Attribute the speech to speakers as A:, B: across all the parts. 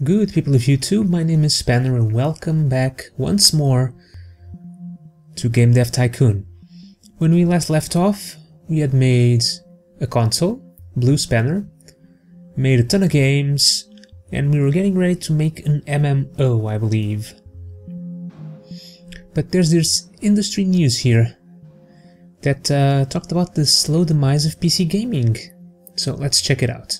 A: Good people of YouTube, my name is Spanner and welcome back once more to Game Dev Tycoon. When we last left off, we had made a console, Blue Spanner, made a ton of games, and we were getting ready to make an MMO, I believe. But there's this industry news here that talked about the slow demise of PC gaming. So let's check it out.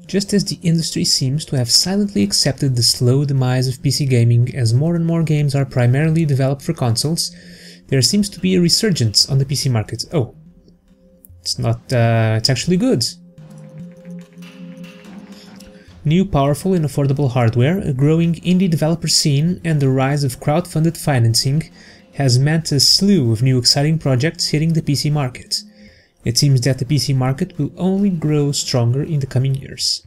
A: Just as the industry seems to have silently accepted the slow demise of PC gaming as more and more games are primarily developed for consoles, there seems to be a resurgence on the PC market. Oh, it's not, it's actually good. New, powerful and affordable hardware, a growing indie developer scene, and the rise of crowd-funded financing has meant a slew of new exciting projects hitting the PC market. It seems that the PC market will only grow stronger in the coming years.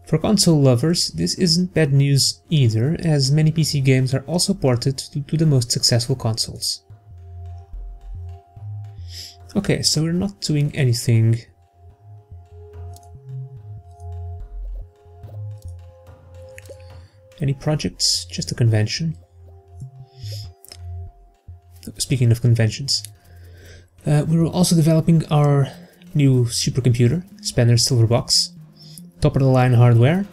A: For console lovers, this isn't bad news either, as many PC games are also ported to the most successful consoles. Okay, so we're not doing anything. Any projects? Just a convention. Speaking of conventions, we were also developing our new supercomputer, Spanner Silverbox, top-of-the-line hardware.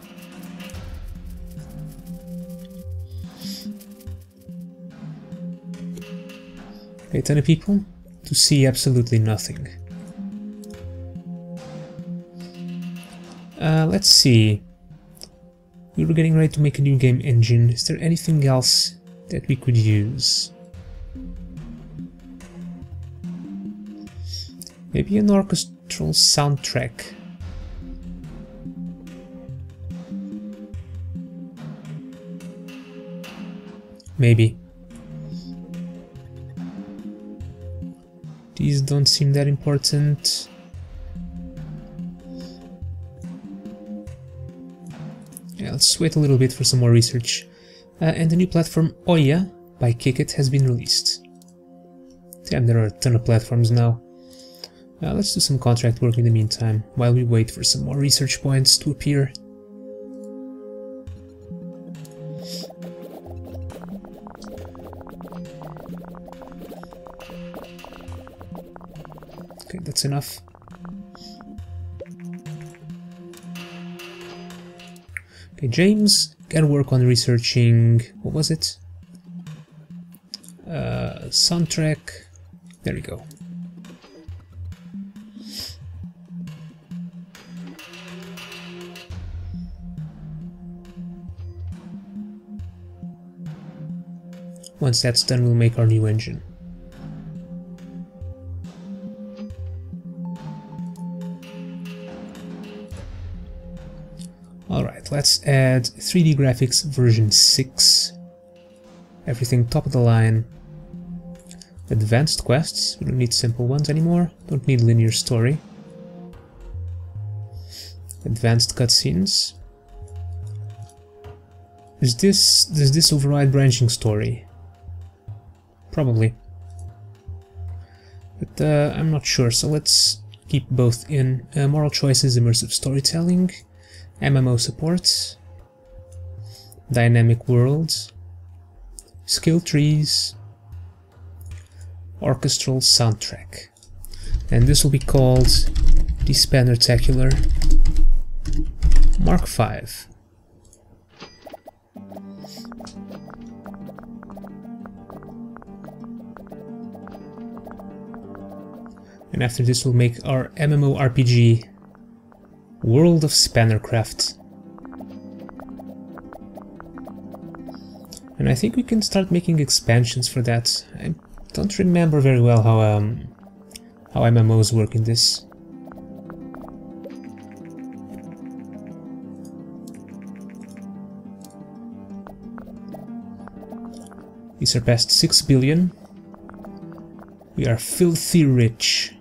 A: A ton of people to see absolutely nothing. Let's see. We were getting ready to make a new game engine. Is there anything else that we could use? Maybe an orchestral soundtrack. Maybe. These don't seem that important. Yeah, let's wait a little bit for some more research. And the new platform Oya by Kickit has been released. Damn, there are a ton of platforms now. Let's do some contract work in the meantime, while we wait for some more research points to appear. Okay, that's enough. Okay, James, gotta work on researching... what was it? Soundtrack... there we go. Once that's done, we'll make our new engine. Alright, let's add 3D graphics version 6. Everything top of the line. Advanced quests, we don't need simple ones anymore. Don't need linear story. Advanced cutscenes. Does this override branching story? Probably. But I'm not sure, so let's keep both in. Moral choices, immersive storytelling, MMO support, dynamic worlds, skill trees, orchestral soundtrack. And this will be called the Spanner-tacular Mark V. And after this we'll make our MMORPG World of Spannercraft. And I think we can start making expansions for that. I don't remember very well how MMOs work in this. We surpassed 6 billion. We are filthy rich.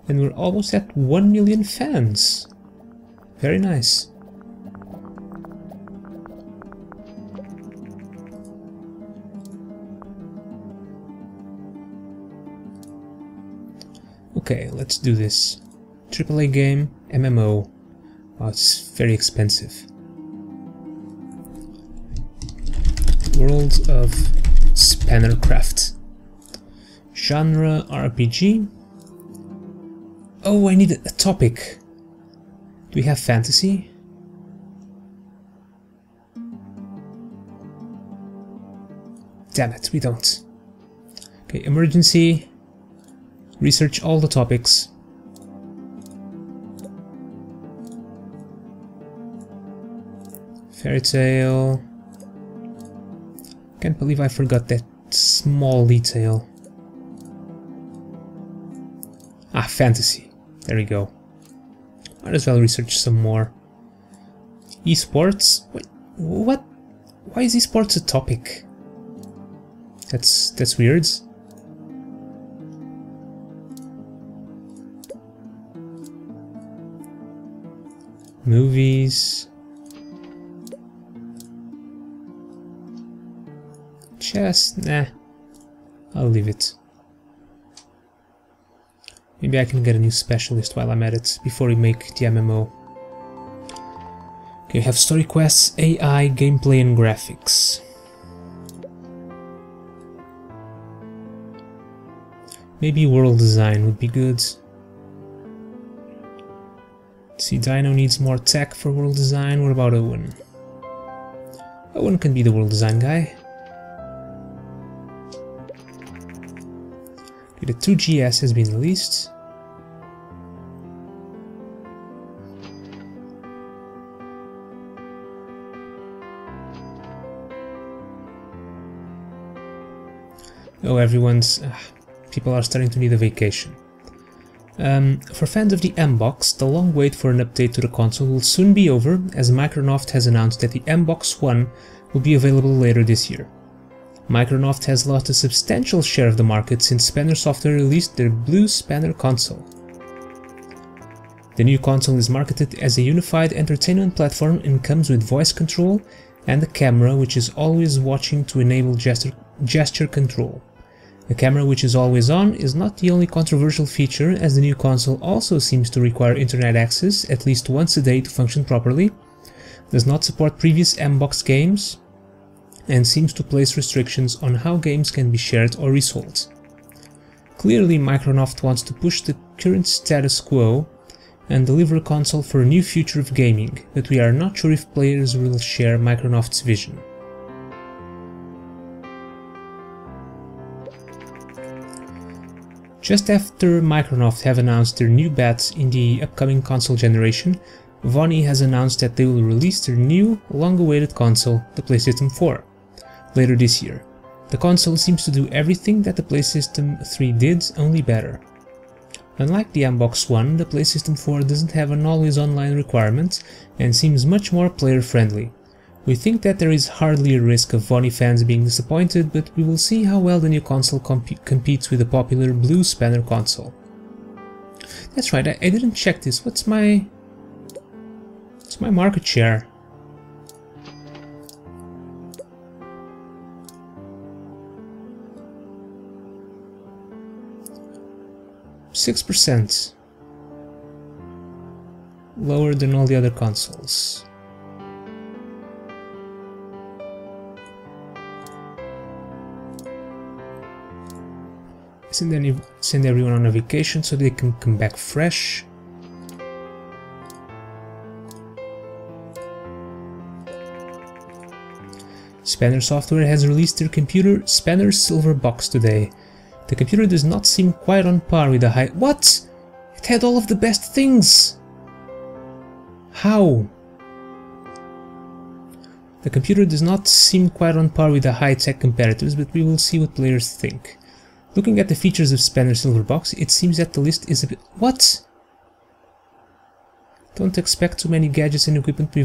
A: And we're almost at 1 million fans. Very nice. Okay, let's do this. AAA game, MMO. Wow, it's very expensive. World of Spannercraft. Genre RPG. Oh, I need a topic. Do we have fantasy? Damn it, we don't. Okay, emergency. Research all the topics. Fairy tale. Can't believe I forgot that small detail. Ah, fantasy. There we go. Might as well research some more. Esports? Wait, what? Why is esports a topic? That's weird. Movies. Chess? Nah. I'll leave it. Maybe I can get a new specialist while I'm at it, before we make the MMO. Okay, we have story quests, AI, gameplay and graphics. Maybe world design would be good. See, Dino needs more tech for world design. What about Owen? Owen can be the world design guy. Okay, the 2GS has been released. Oh, people are starting to need a vacation. For fans of the M-Box, the long wait for an update to the console will soon be over, as Microsoft has announced that the M-Box One will be available later this year. Microsoft has lost a substantial share of the market since Spanner Software released their Blue Spanner console. The new console is marketed as a unified entertainment platform and comes with voice control and a camera which is always watching to enable gesture control. The camera which is always on is not the only controversial feature, as the new console also seems to require internet access at least once a day to function properly, does not support previous M-Box games, and seems to place restrictions on how games can be shared or resold. Clearly, Microsoft wants to push the current status quo and deliver a console for a new future of gaming, but we are not sure if players will share Microsoft's vision. Just after Microsoft have announced their new bet in the upcoming console generation, Sony has announced that they will release their new, long-awaited console, the PlayStation 4, later this year. The console seems to do everything that the PlayStation 3 did, only better. Unlike the M-Box One, the PlayStation 4 doesn't have an always online requirement and seems much more player-friendly. We think that there is hardly a risk of Sony fans being disappointed, but we will see how well the new console competes with the popular Blue Spanner console. That's right, I didn't check this. What's my market share? %. Lower than all the other consoles. Send everyone on a vacation so they can come back fresh. Spanner Software has released their computer Spanner Silver Box today. The computer does not seem quite on par with the high— What? It had all of the best things! How? The computer does not seem quite on par with the high-tech competitors, but we will see what players think. Looking at the features of Spanner Silver Box, it seems that the list is a bit— What? Don't expect too many gadgets and equipment.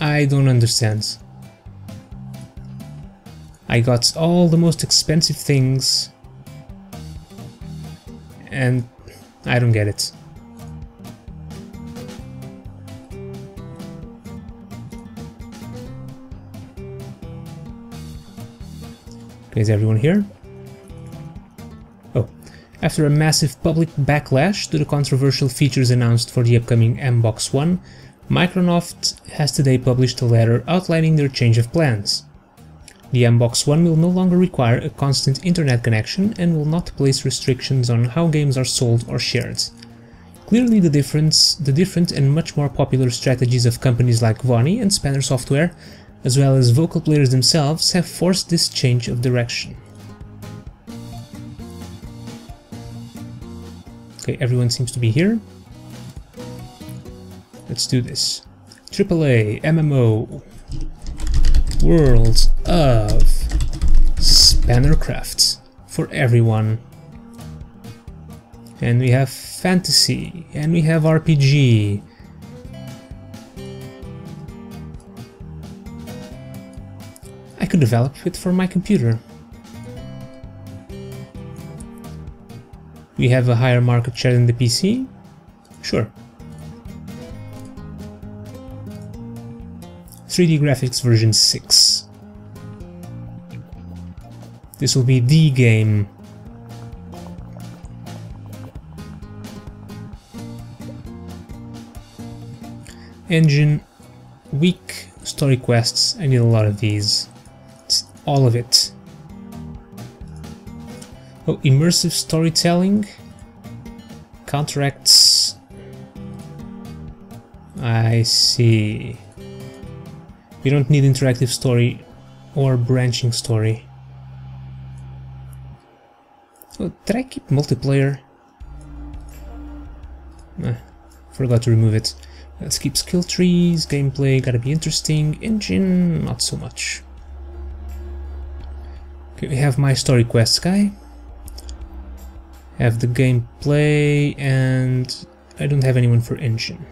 A: I don't understand. I got all the most expensive things, and I don't get it. Okay, is everyone here? Oh, After a massive public backlash to the controversial features announced for the upcoming MBox One, Microsoft has today published a letter outlining their change of plans. The MBox One will no longer require a constant internet connection and will not place restrictions on how games are sold or shared. Clearly the different and much more popular strategies of companies like Vonnie and Spanner Software, as well as vocal players themselves, have forced this change of direction. Okay, everyone seems to be here. Let's do this. AAA MMO World of Spannercraft for everyone. And we have fantasy, and we have RPG. I could develop it for my computer. We have a higher market share than the PC? Sure. 3D graphics version 6. This will be the game. Engine, weak story quests. I need a lot of these. It's all of it. Oh, immersive storytelling counteracts. I see. We don't need interactive story or branching story. Oh, did I keep multiplayer? Forgot to remove it. Let's keep skill trees, gameplay, gotta be interesting, engine, not so much. Okay, we have my story quests guy. Have the gameplay, and I don't have anyone for engine.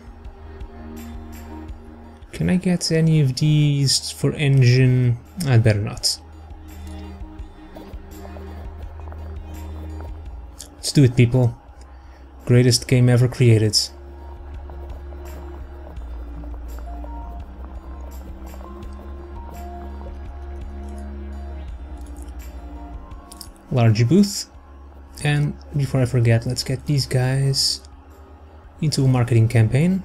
A: Can I get any of these for engine? I'd better not. Let's do it, people. Greatest game ever created. Large booth. And before I forget, let's get these guys into a marketing campaign.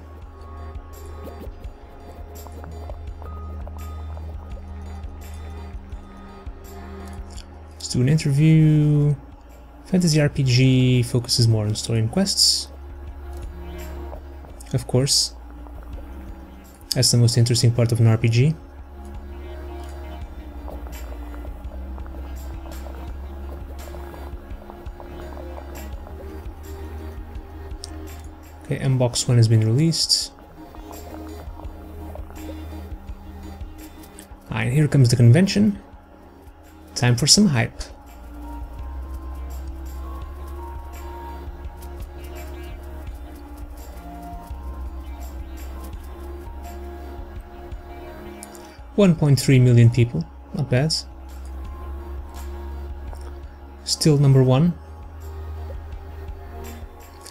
A: Let's do an interview. Fantasy RPG focuses more on story and quests. Of course. That's the most interesting part of an RPG. Okay, MBox One has been released. And here comes the convention. Time for some hype. $1.3 million people, not bad. Still number one.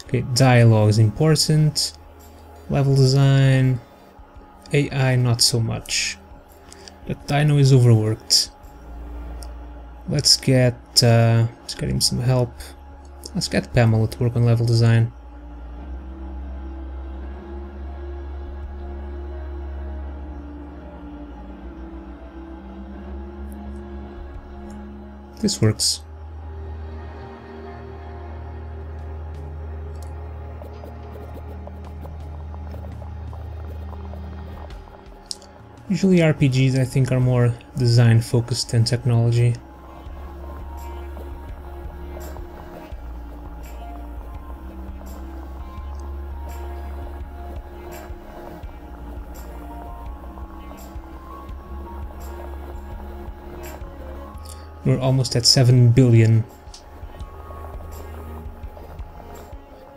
A: Okay, dialogue is important. Level design. AI not so much. But Dino is overworked. Let's get him some help. Let's get Pamela to work on level design. This works. Usually RPGs, I think, are more design focused than technology. We're almost at 7 billion.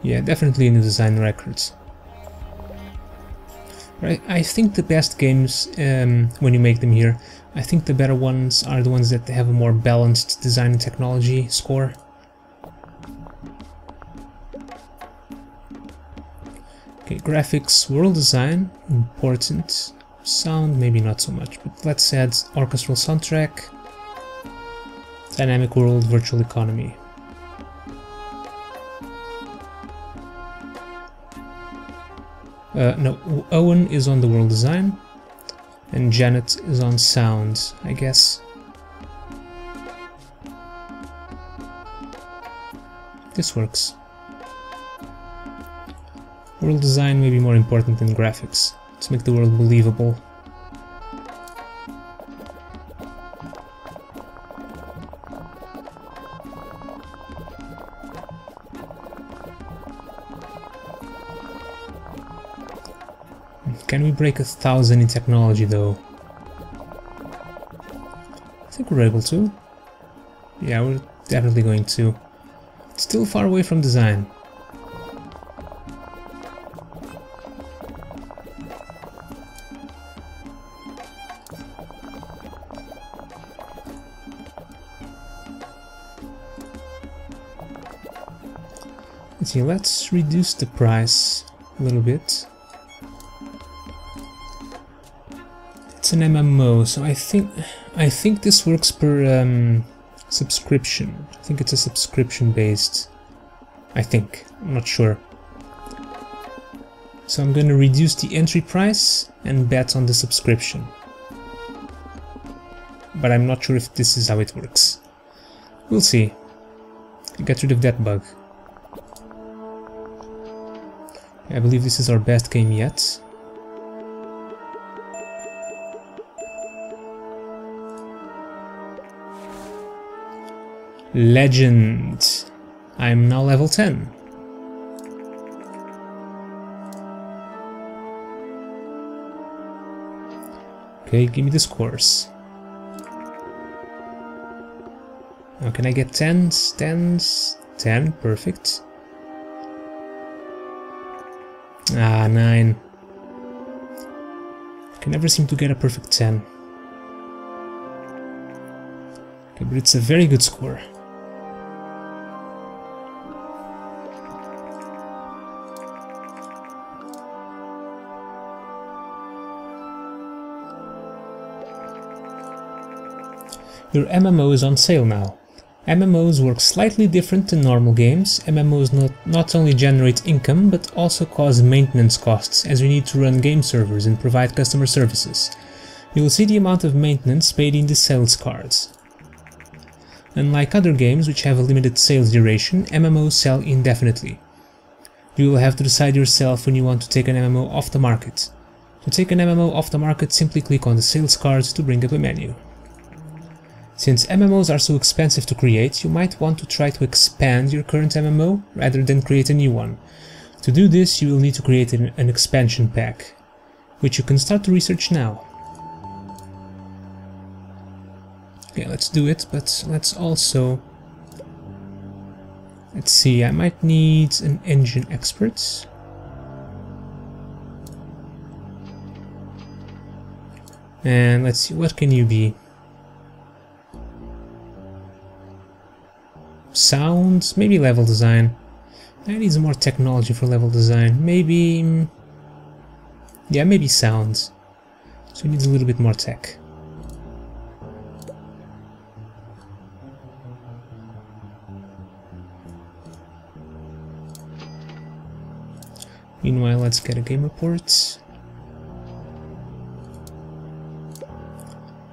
A: Yeah, definitely a new design records. Right, I think the best games, when you make them here, I think the better ones are the ones that have a more balanced design and technology score. Okay, graphics, world design, important. Sound, maybe not so much, but let's add orchestral soundtrack. Dynamic world, virtual economy. No, Owen is on the world design, and Janet is on sound, I guess. This works. World design may be more important than graphics. Let's make the world believable. Can we break 1,000 in technology though? I think we're able to. Yeah, we're definitely going to. It's still far away from design. Let's see, let's reduce the price a little bit. It's an MMO, so I think this works per subscription. I think it's a subscription based. I'm not sure. So I'm going to reduce the entry price and bet on the subscription. But I'm not sure if this is how it works. We'll see. Get rid of that bug. I believe this is our best game yet. Legend! I am now level 10. Okay, give me the scores. Now can I get 10s? 10s? 10, perfect. Ah, 9. I can never seem to get a perfect 10. Okay, but it's a very good score. Your MMO is on sale now. MMOs work slightly different to normal games. MMOs not only generate income, but also cause maintenance costs, as we need to run game servers and provide customer services. You will see the amount of maintenance paid in the sales cards. Unlike other games which have a limited sales duration, MMOs sell indefinitely. You will have to decide yourself when you want to take an MMO off the market. To take an MMO off the market, simply click on the sales cards to bring up a menu. Since MMOs are so expensive to create, you might want to try to expand your current MMO rather than create a new one. To do this, you will need to create an expansion pack, which you can start to research now. Okay, let's do it, but let's also... Let's see, I might need an engine expert. And let's see, what can you be? Sound, maybe level design. I need some more technology for level design. Maybe... yeah, maybe sound. So it needs a little bit more tech. Meanwhile, let's get a game report.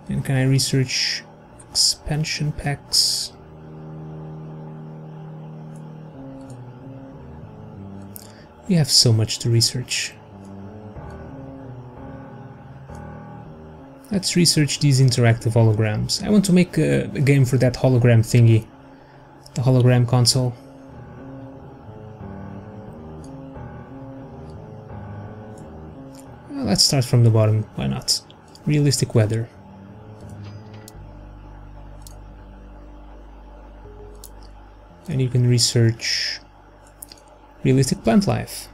A: And can I research expansion packs? We have so much to research. Let's research these interactive holograms. I want to make a game for that hologram thingy. The hologram console. Well, let's start from the bottom, why not? Realistic weather. And you can research realistic plant life.